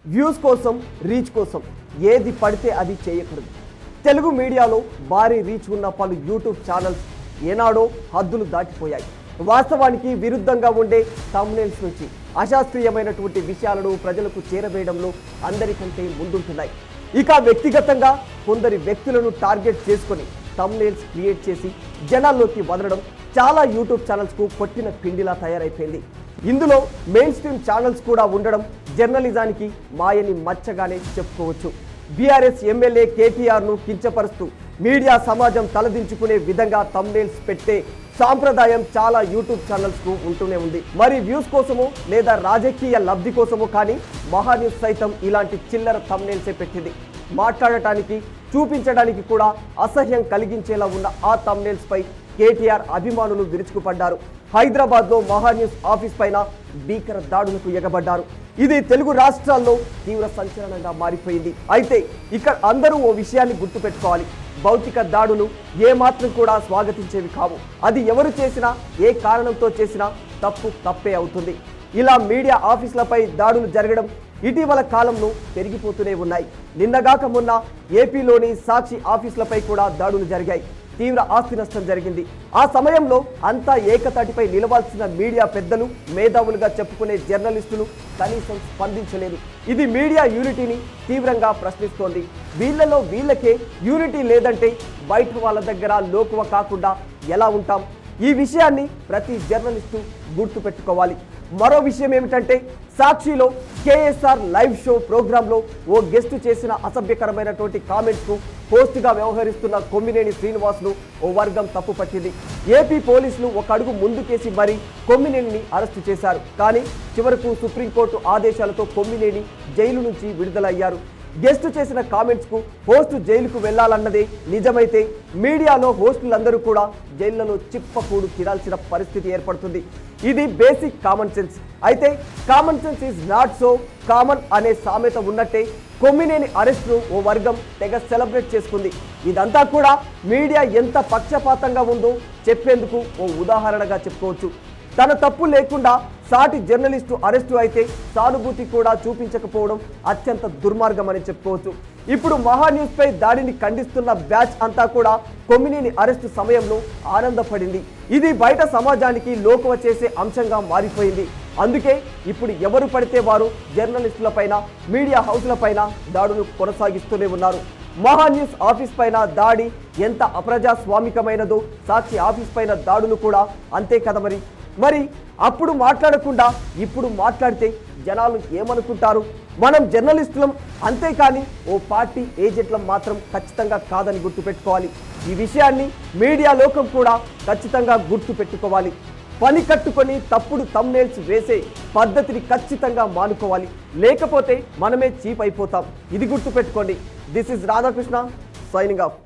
Views కోసం reach కోసం ఏది పడితే అది చేయకూడదు. తెలుగు మీడియాలో భారీ రీచ్ ఉన్న పలు యూట్యూబ్ ఛానల్స్ ఏనాడో హద్దులు దాటిపోయాయి. వాస్తవానికి విరుద్ధంగా ఉండే థంబ్నెయిల్స్ నుంచి అశాస్త్రీయమైనటువంటి విషయాలను ప్రజలకు చేరవేయడంలో అందరికంటే ముందుంటున్నాయి. ఇక వ్యక్తిగతంగా కొందరి వ్యక్తులను టార్గెట్ చేసుకొని థంబ్నెయిల్స్ క్రియేట్ చేసి జనాల్లోకి వదలడం చాలా యూట్యూబ్ ఛానల్స్కు కొట్టిన పిండిలా తయారైపోయింది. ఇందులో మెయిన్ స్ట్రీమ్ ఛానల్స్ కూడా ఉండడం జర్నలిజానికి మాయని మచ్చగానే చెప్పుకోవచ్చు. బీఆర్ఎస్ ఎమ్మెల్యే కేటీఆర్ను కించపరుస్తూ మీడియా సమాజం తలదించుకునే విధంగా థంబ్నెయిల్స్ పెట్టే సాంప్రదాయం చాలా యూట్యూబ్ ఛానల్స్కు ఉంటూనే ఉంది. మరి వ్యూస్ కోసమో లేదా రాజకీయ లబ్ధి కోసమో కానీ మహాన్యూస్ సైతం ఇలాంటి చిల్లర థంబ్నెయిల్సే పెట్టింది. మాట్లాడటానికి చూపించడానికి కూడా అసహ్యం కలిగించేలా ఉన్న ఆ థంబ్నెయిల్స్ పై కేటీఆర్ అభిమానులు విరుచుకుపడ్డారు. హైదరాబాద్లో మహాన్యూస్ ఆఫీస్ పైన భీకర దాడులకు ఎగబడ్డారు. ఇది తెలుగు రాష్ట్రాల్లో తీవ్ర సంచలనంగా మారిపోయింది. అయితే ఇక్కడ అందరూ ఓ విషయాన్ని గుర్తుపెట్టుకోవాలి. భౌతిక దాడులు ఏమాత్రం కూడా స్వాగతించేవి కావు. అది ఎవరు చేసినా ఏ కారణంతో చేసినా తప్పే అవుతుంది. ఇలా మీడియా ఆఫీసులపై దాడులు జరగడం ఇటీవల కాలంలో పెరిగిపోతూనే ఉన్నాయి. నిన్నగాక మొన్న ఏపీలోని సాక్షి ఆఫీసులపై కూడా దాడులు జరిగాయి. తీవ్ర ఆస్తి నష్టం జరిగింది. ఆ సమయంలో అంతా ఏకతాటిపై నిలవాల్సిన మీడియా పెద్దలు, మేధావులుగా చెప్పుకునే జర్నలిస్టులు కనీసం స్పందించలేదు. ఇది మీడియా యూనిటీని తీవ్రంగా ప్రశ్నిస్తోంది. వీళ్ళకే యూనిటీ లేదంటే బయట వాళ్ళ దగ్గర లోకువ కాకుండా ఎలా ఉంటాం? ఈ విషయాన్ని ప్రతి జర్నలిస్టు గుర్తుపెట్టుకోవాలి. మరో విషయం ఏమిటంటే సాక్షిలో కేఎస్ఆర్ లైవ్ షో ప్రోగ్రాంలో ఓ గెస్ట్ చేసిన అసభ్యకరమైనటువంటి కామెంట్స్కు హోస్ట్గా వ్యవహరిస్తున్న కొమ్మినేని శ్రీనివాస్ను ఓ వర్గం తప్పుపట్టింది. ఏపీ పోలీసులు ఒక అడుగు ముందుకేసి మరీ కొమ్మినేనిని అరెస్టు చేశారు. కానీ చివరకు సుప్రీంకోర్టు ఆదేశాలతో కొమ్మినేని జైలు నుంచి విడుదలయ్యారు. గెస్ట్ చేసిన కామెంట్స్కు హోస్ట్ జైలుకు వెళ్లాలన్నదే నిజమైతే మీడియాలో హోస్టులందరూ కూడా జైళ్లలో చిప్పకూడు తినాల్సిన పరిస్థితి ఏర్పడుతుంది. ఇది బేసిక్ కామన్ సెన్స్. అయితే common sense is not so common అనే సామెత ఉన్నట్టే కొమ్మినేని అరెస్టును ఓ వర్గం తెగ సెలబ్రేట్ చేసుకుంది. ఇదంతా కూడా మీడియా ఎంత పక్షపాతంగా ఉందో చెప్పేందుకు ఓ ఉదాహరణగా చెప్పుకోవచ్చు. తన తప్పు లేకుండా సాటి జర్నలిస్టు అరెస్టు అయితే సానుభూతి కూడా చూపించకపోవడం అత్యంత దుర్మార్గమని చెప్పుకోవచ్చు. ఇప్పుడు మహాన్యూస్ పై దాడిని ఖండిస్తున్న బ్యాచ్ అంతా కూడా కొమ్మినేని అరెస్టు సమయంలో ఆనందపడింది. ఇది బయట సమాజానికి లోకువ చేసే అంశంగా మారిపోయింది. అందుకే ఇప్పుడు ఎవరు పడితే వారు జర్నలిస్టులపైన, మీడియా హౌస్లపైన దాడులు కొనసాగిస్తూనే ఉన్నారు. మహాన్యూస్ ఆఫీస్ పైన దాడి ఎంత అప్రజాస్వామికమైనదో సాక్షి ఆఫీస్ పైన దాడులు కూడా అంతే కదా. మరి అప్పుడు మాట్లాడకుండా ఇప్పుడు మాట్లాడితే జనాలు ఏమనుకుంటారు? మనం జర్నలిస్టులం, అంతేకాని ఓ పార్టీ ఏజెంట్లం మాత్రం ఖచ్చితంగా కాదని గుర్తుపెట్టుకోవాలి. ఈ విషయాన్ని మీడియా లోకం కూడా ఖచ్చితంగా గుర్తుపెట్టుకోవాలి. పని కట్టుకొని తప్పుడు థంబ్నెయిల్స్ వేసే పద్ధతిని ఖచ్చితంగా మానుకోవాలి. లేకపోతే మనమే చీప్ అయిపోతాం. ఇది గుర్తుపెట్టుకోండి. This is Radhakrishna signing off.